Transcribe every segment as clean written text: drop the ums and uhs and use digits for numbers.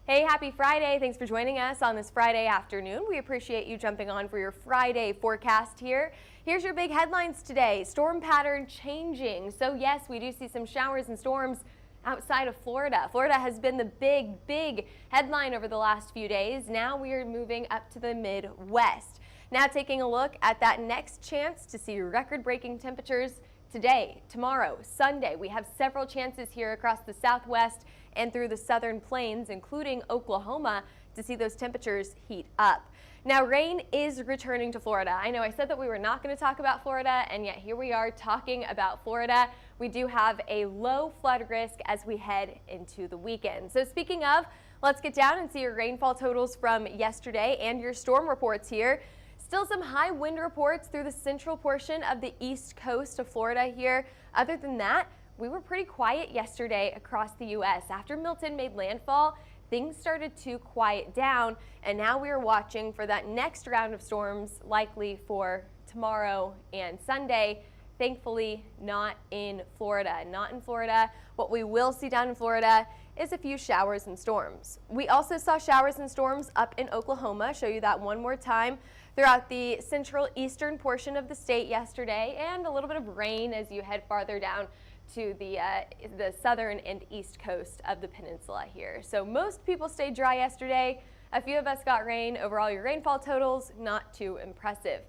Hey, happy Friday. Thanks for joining us on this Friday afternoon. We appreciate you jumping on for your Friday forecast here. Here's your big headlines today. Storm pattern changing. So yes, we do see some showers and storms outside of Florida. Florida has been the big headline over the last few days. Now we are moving up to the Midwest. Now taking a look at that next chance to see record-breaking temperatures today, tomorrow, Sunday. We have several chances here across the Southwest and through the southern plains, including Oklahoma, to see those temperatures heat up. Now, rain is returning to Florida. I know I said that we were not going to talk about Florida, and yet here we are talking about Florida. We do have a low flood risk as we head into the weekend. So speaking of, let's get down and see your rainfall totals from yesterday and your storm reports here. Still some high wind reports through the central portion of the east coast of Florida here. Other than that, we were pretty quiet yesterday across the U.S. After Milton made landfall, things started to quiet down, and now we are watching for that next round of storms, likely for tomorrow and Sunday. Thankfully, not in Florida. Not in Florida. What we will see down in Florida is a few showers and storms. We also saw showers and storms up in Oklahoma. Show you that one more time. Throughout the central eastern portion of the state yesterday, and a little bit of rain as you head farther down to the southern and east coast of the peninsula here. So most people stayed dry yesterday. A few of us got rain. Overall, your rainfall totals, not too impressive.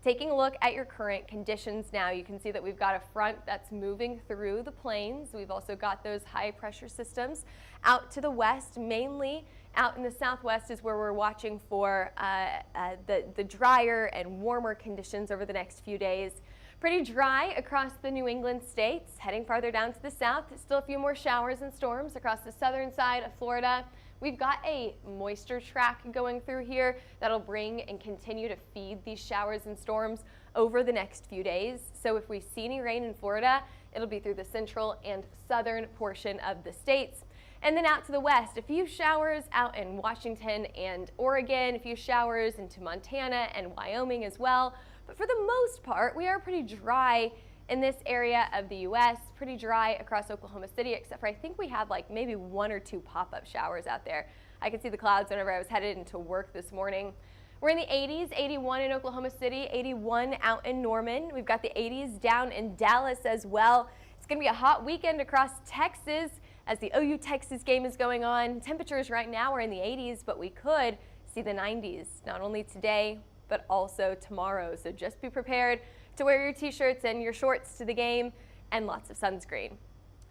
Taking a look at your current conditions now, you can see that we've got a front that's moving through the plains. We've also got those high pressure systems out to the west. Mainly out in the southwest is where we're watching for the drier and warmer conditions over the next few days. Pretty dry across the New England states. Heading farther down to the south, still a few more showers and storms across the southern side of Florida. We've got a moisture track going through here that'll bring and continue to feed these showers and storms over the next few days. So if we see any rain in Florida, it'll be through the central and southern portion of the states. And then out to the west, a few showers out in Washington and Oregon, a few showers into Montana and Wyoming as well. But for the most part, we are pretty dry in this area of the U.S., pretty dry across Oklahoma City, except for I think we have like maybe one or two pop-up showers out there. I could see the clouds whenever I was headed into work this morning. We're in the 80s, 81 in Oklahoma City, 81 out in Norman. We've got the 80s down in Dallas as well. It's going to be a hot weekend across Texas as the OU Texas game is going on. Temperatures right now are in the 80s, but we could see the 90s, not only today, but also tomorrow. So just be prepared to wear your t-shirts and your shorts to the game and lots of sunscreen.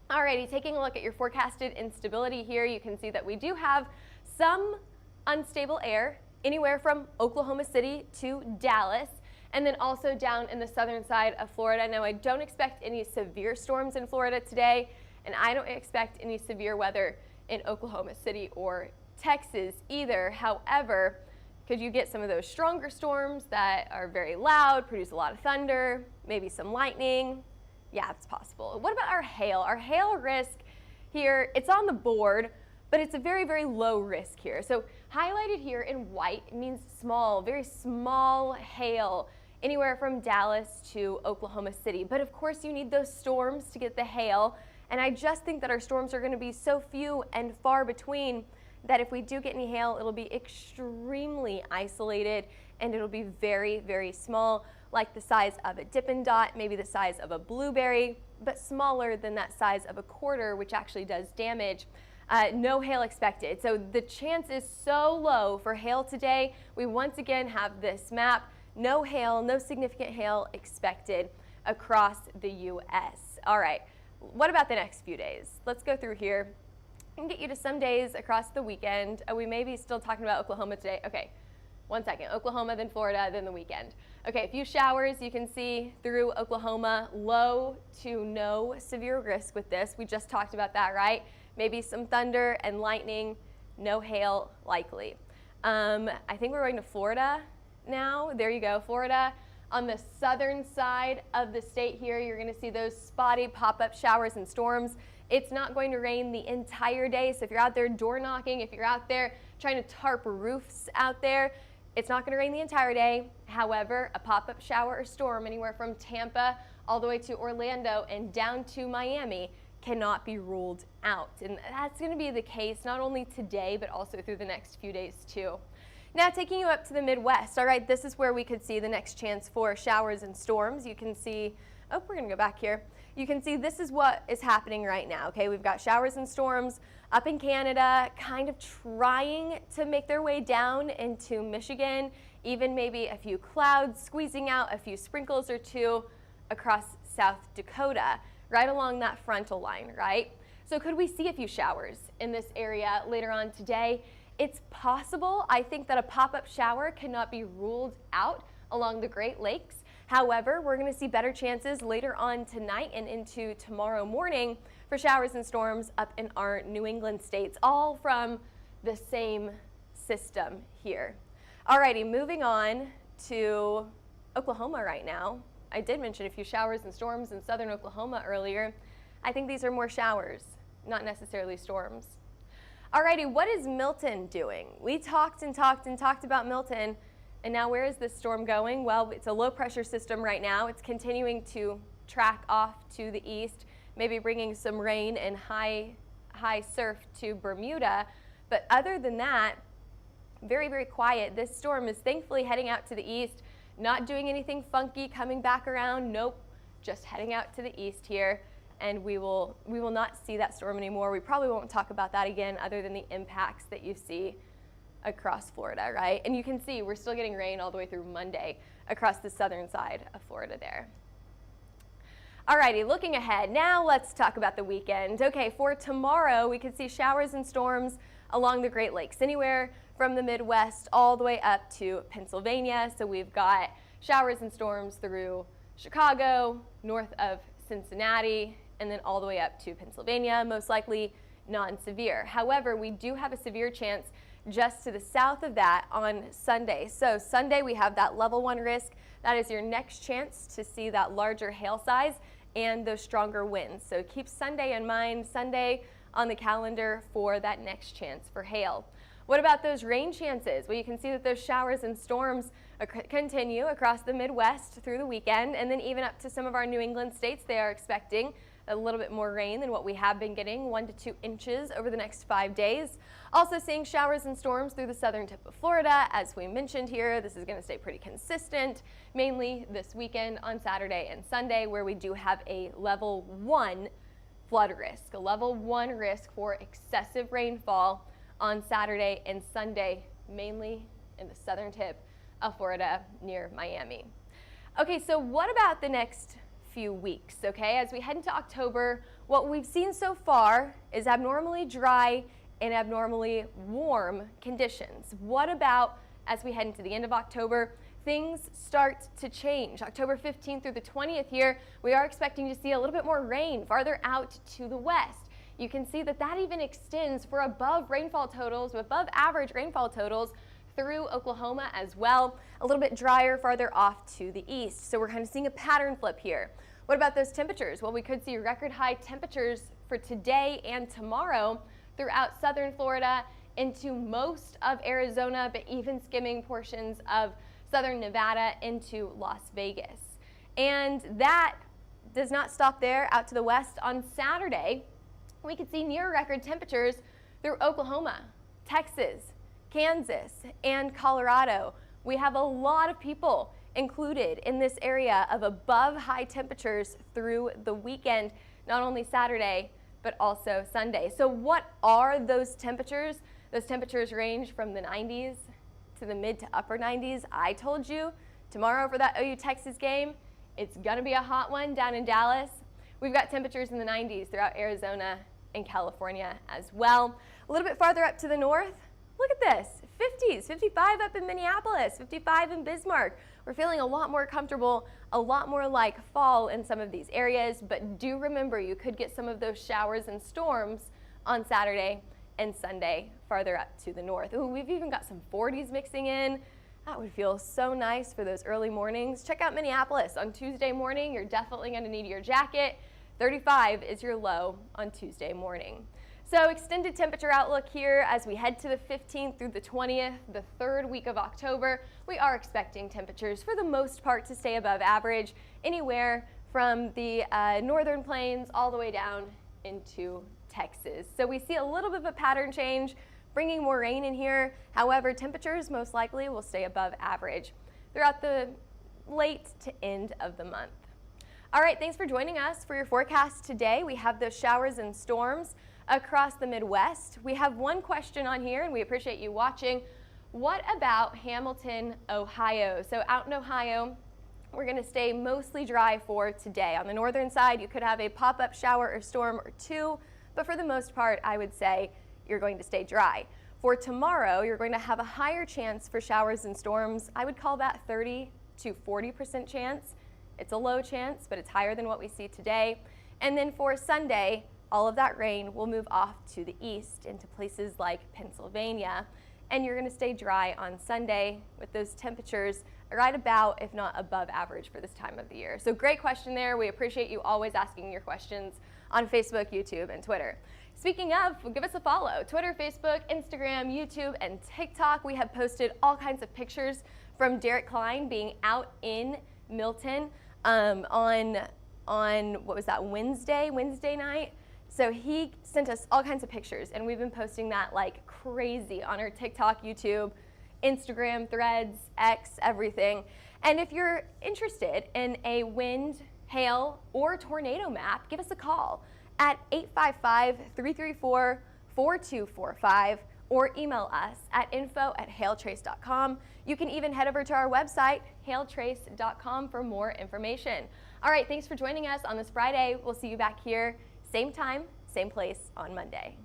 Alrighty, taking a look at your forecasted instability here, you can see that we do have some unstable air anywhere from Oklahoma City to Dallas, and then also down in the southern side of Florida. Now, I don't expect any severe storms in Florida today, and I don't expect any severe weather in Oklahoma City or Texas either. However, could you get some of those stronger storms that are very loud, produce a lot of thunder, maybe some lightning? Yeah, it's possible. What about our hail? Our hail risk here, it's on the board, but it's a very low risk here. So highlighted here in white means small, very small hail, anywhere from Dallas to Oklahoma City. But of course you need those storms to get the hail. And I just think that our storms are going to be so few and far between that if we do get any hail, it'll be extremely isolated and it'll be very small, like the size of a Dippin' Dot, maybe the size of a blueberry, but smaller than that size of a quarter, which actually does damage. No hail expected. So the chance is so low for hail today. We once again have this map. No hail, no significant hail expected across the U.S. All right, what about the next few days? Let's go through here and get you to some days across the weekend. We may be still talking about Oklahoma today. Okay, one second. Oklahoma, then Florida, then the weekend. Okay, a few showers you can see through Oklahoma. Low to no severe risk with this. We just talked about that, right? Maybe some thunder and lightning, no hail likely. I think we're going to Florida now. There you go, Florida. On the southern side of the state here, you're going to see those spotty pop-up showers and storms. It's not going to rain the entire day, so if you're out there door knocking, if you're out there trying to tarp roofs out there, it's not going to rain the entire day. However, a pop-up shower or storm anywhere from Tampa all the way to Orlando and down to Miami cannot be ruled out. And that's going to be the case not only today, but also through the next few days too. Now taking you up to the Midwest, all right, this is where we could see the next chance for showers and storms. You can see, oh, we're going to go back here. You can see this is what is happening right now, okay? We've got showers and storms up in Canada, kind of trying to make their way down into Michigan, even maybe a few clouds squeezing out, a few sprinkles or two across South Dakota, right along that frontal line, right? So could we see a few showers in this area later on today? It's possible. I think that a pop-up shower cannot be ruled out along the Great Lakes. However, we're going to see better chances later on tonight and into tomorrow morning for showers and storms up in our New England states, all from the same system here. Alrighty, moving on to Oklahoma right now. I did mention a few showers and storms in southern Oklahoma earlier. I think these are more showers, not necessarily storms. Alrighty, what is Milton doing? We talked about Milton, and now where is this storm going? Well, it's a low pressure system right now. It's continuing to track off to the east, maybe bringing some rain and high surf to Bermuda. But other than that, very, very quiet. This storm is thankfully heading out to the east, not doing anything funky, coming back around. Nope, just heading out to the east here. And we will not see that storm anymore. We probably won't talk about that again other than the impacts that you see across Florida, right? And you can see we're still getting rain all the way through Monday across the southern side of Florida there. Alrighty, looking ahead, now let's talk about the weekend. Okay, for tomorrow, we could see showers and storms along the Great Lakes, anywhere from the Midwest all the way up to Pennsylvania. So we've got showers and storms through Chicago, north of Cincinnati, and then all the way up to Pennsylvania, most likely non-severe. However, we do have a severe chance just to the south of that on Sunday. So Sunday we have that level 1 risk. That is your next chance to see that larger hail size and those stronger winds. So keep Sunday in mind, Sunday on the calendar for that next chance for hail. What about those rain chances? Well, you can see that those showers and storms continue across the Midwest through the weekend, and then even up to some of our New England states, they are expecting a little bit more rain than what we have been getting, 1 to 2 inches over the next 5 days. Also seeing showers and storms through the southern tip of Florida. As we mentioned here, this is going to stay pretty consistent, mainly this weekend on Saturday and Sunday, where we do have a level 1 flood risk, a level 1 risk for excessive rainfall on Saturday and Sunday, mainly in the southern tip of Florida near Miami. Okay, so what about the next few weeks, okay? As we head into October, what we've seen so far is abnormally dry and abnormally warm conditions. What about as we head into the end of October? Things start to change. October 15th through the 20th here, we are expecting to see a little bit more rain farther out to the west. You can see that that even extends for above rainfall totals, above average rainfall totals through Oklahoma as well. A little bit drier farther off to the east. So we're kind of seeing a pattern flip here. What about those temperatures? Well, we could see record high temperatures for today and tomorrow throughout southern Florida into most of Arizona, but even skimming portions of southern Nevada into Las Vegas. And that does not stop there. Out to the west on Saturday, we could see near record temperatures through Oklahoma, Texas, Kansas, and Colorado. We have a lot of people included in this area of above high temperatures through the weekend, not only Saturday, but also Sunday. So what are those temperatures? Those temperatures range from the 90s to the mid to upper 90s. I told you tomorrow for that OU Texas game, it's gonna be a hot one down in Dallas. We've got temperatures in the 90s throughout Arizona and California as well. A little bit farther up to the north, look at this, 50s, 55 up in Minneapolis, 55 in Bismarck. We're feeling a lot more comfortable, a lot more like fall in some of these areas, but do remember you could get some of those showers and storms on Saturday and Sunday farther up to the north. Ooh, we've even got some 40s mixing in. That would feel so nice for those early mornings. Check out Minneapolis on Tuesday morning. You're definitely going to need your jacket. 35 is your low on Tuesday morning. So extended temperature outlook here as we head to the 15th through the 20th, the third week of October. We are expecting temperatures for the most part to stay above average, anywhere from the northern plains all the way down into Texas. So we see a little bit of a pattern change, bringing more rain in here. However, temperatures most likely will stay above average throughout the late to end of the month. All right, thanks for joining us for your forecast today. We have those showers and storms across the Midwest. We have one question on here, and we appreciate you watching. What about Hamilton, Ohio? So out in Ohio, we're going to stay mostly dry for today. On the northern side, you could have a pop-up shower or storm or two, but for the most part, I would say you're going to stay dry. For tomorrow, you're going to have a higher chance for showers and storms. I would call that 30 to 40% chance. It's a low chance, but it's higher than what we see today. And then for Sunday, all of that rain will move off to the east into places like Pennsylvania. And you're going to stay dry on Sunday with those temperatures right about, if not above average for this time of the year. So great question there. We appreciate you always asking your questions on Facebook, YouTube, and Twitter. Speaking of, give us a follow. Twitter, Facebook, Instagram, YouTube, and TikTok. We have posted all kinds of pictures from Derek Klein being out in Milton on what was that, Wednesday night. So he sent us all kinds of pictures, and we've been posting that like crazy on our TikTok, YouTube, Instagram, Threads, X, everything. And if you're interested in a wind, hail, or tornado map, give us a call at 855-334-4245 or email us at info@hailtrace.com. You can even head over to our website, hailtrace.com, for more information. All right, thanks for joining us on this Friday. We'll see you back here same time, same place on Monday.